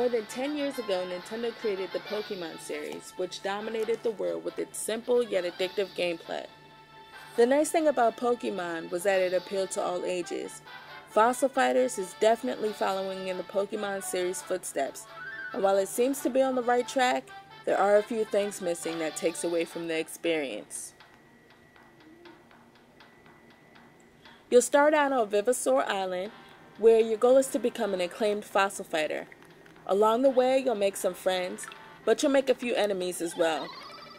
More than 10 years ago, Nintendo created the Pokemon series, which dominated the world with its simple yet addictive gameplay. The nice thing about Pokemon was that it appealed to all ages. Fossil Fighters is definitely following in the Pokemon series' footsteps, and while it seems to be on the right track, there are a few things missing that takes away from the experience. You'll start out on Vivasor Island, where your goal is to become an acclaimed fossil fighter. Along the way, you'll make some friends, but you'll make a few enemies as well.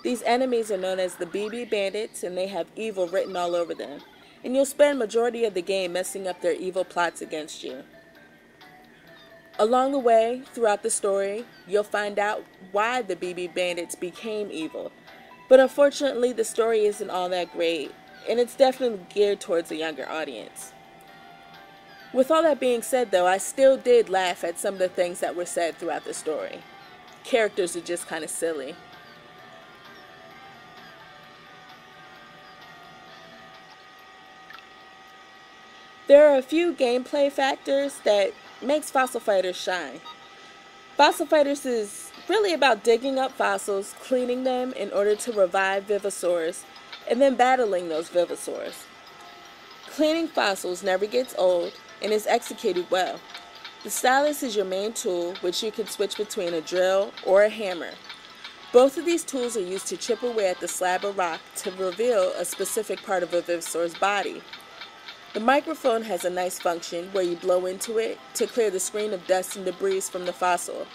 These enemies are known as the BB Bandits, and they have evil written all over them. And you'll spend majority of the game messing up their evil plots against you. Along the way, throughout the story, you'll find out why the BB Bandits became evil. But unfortunately, the story isn't all that great, and it's definitely geared towards a younger audience. With all that being said though, I still did laugh at some of the things that were said throughout the story. Characters are just kind of silly. There are a few gameplay factors that makes Fossil Fighters shine. Fossil Fighters is really about digging up fossils, cleaning them in order to revive Vivasaurs, and then battling those Vivasaurs. Cleaning fossils never gets old and is executed well. The stylus is your main tool, which you can switch between a drill or a hammer. Both of these tools are used to chip away at the slab of rock to reveal a specific part of a Vivasaur's body. The microphone has a nice function where you blow into it to clear the screen of dust and debris from the fossil.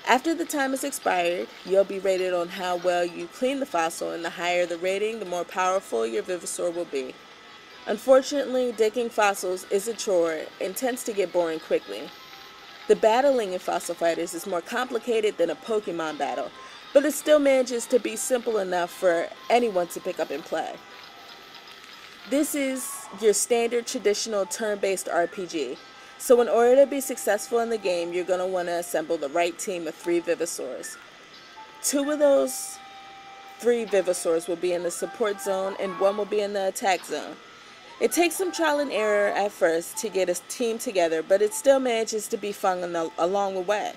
After the time is expired, you'll be rated on how well you clean the fossil, and the higher the rating, the more powerful your Vivasaur will be. Unfortunately, digging fossils is a chore and tends to get boring quickly. The battling in Fossil Fighters is more complicated than a Pokemon battle, but it still manages to be simple enough for anyone to pick up and play. This is your standard traditional turn-based RPG, so in order to be successful in the game, you're going to want to assemble the right team of 3 Vivasaurs. 2 of those 3 Vivasaurs will be in the support zone and 1 will be in the attack zone. It takes some trial and error at first to get a team together, but it still manages to be fun along the way.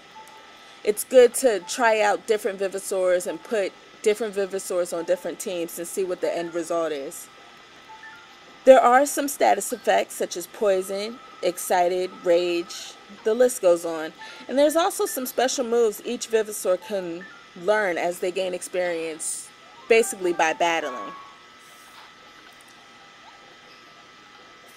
It's good to try out different Vivasaurs and put different Vivasaurs on different teams and see what the end result is. There are some status effects such as poison, excited, rage, the list goes on. And there's also some special moves each Vivasaur can learn as they gain experience, basically by battling.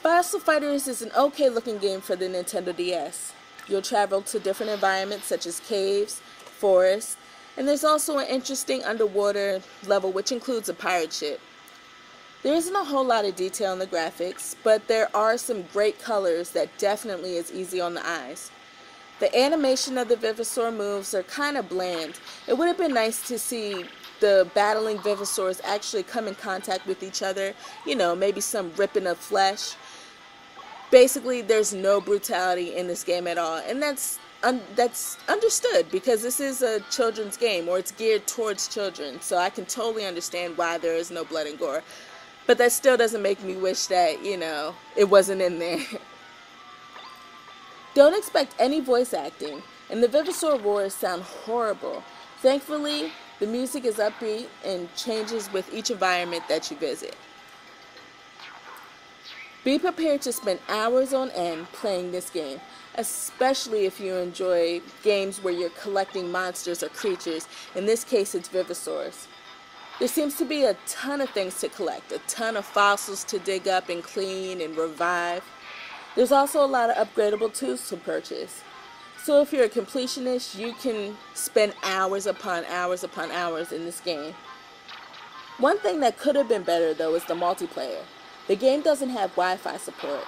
Fossil Fighters is an okay looking game for the Nintendo DS. You'll travel to different environments such as caves, forests, and there's also an interesting underwater level which includes a pirate ship. There isn't a whole lot of detail in the graphics, but there are some great colors that definitely is easy on the eyes. The animation of the Vivasaur moves are kind of bland. It would have been nice to see the battling Vivasaurs actually come in contact with each other, maybe some ripping of flesh. Basically, there's no brutality in this game at all, and that's understood because this is a children's game, or it's geared towards children, so I can totally understand why there is no blood and gore. But that still doesn't make me wish that, it wasn't in there. Don't expect any voice acting, and the Vivasaur roars sound horrible. Thankfully, the music is upbeat and changes with each environment that you visit. Be prepared to spend hours on end playing this game, especially if you enjoy games where you're collecting monsters or creatures. In this case, it's Vivasaurs. There seems to be a ton of things to collect, a ton of fossils to dig up and clean and revive. There's also a lot of upgradable tools to purchase. So if you're a completionist, you can spend hours upon hours upon hours in this game. One thing that could have been better though is the multiplayer. The game doesn't have Wi-Fi support.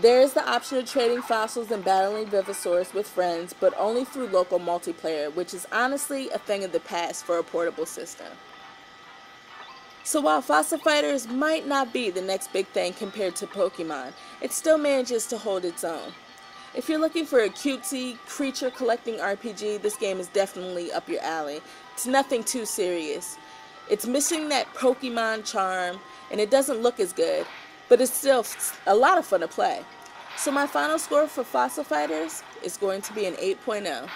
There is the option of trading fossils and battling Vivasaurs with friends, but only through local multiplayer, which is honestly a thing of the past for a portable system. So while Fossil Fighters might not be the next big thing compared to Pokemon, it still manages to hold its own. If you're looking for a cutesy, creature collecting RPG, this game is definitely up your alley. It's nothing too serious. It's missing that Pokemon charm, and it doesn't look as good, but it's still a lot of fun to play. So my final score for Fossil Fighters is going to be an 8.0.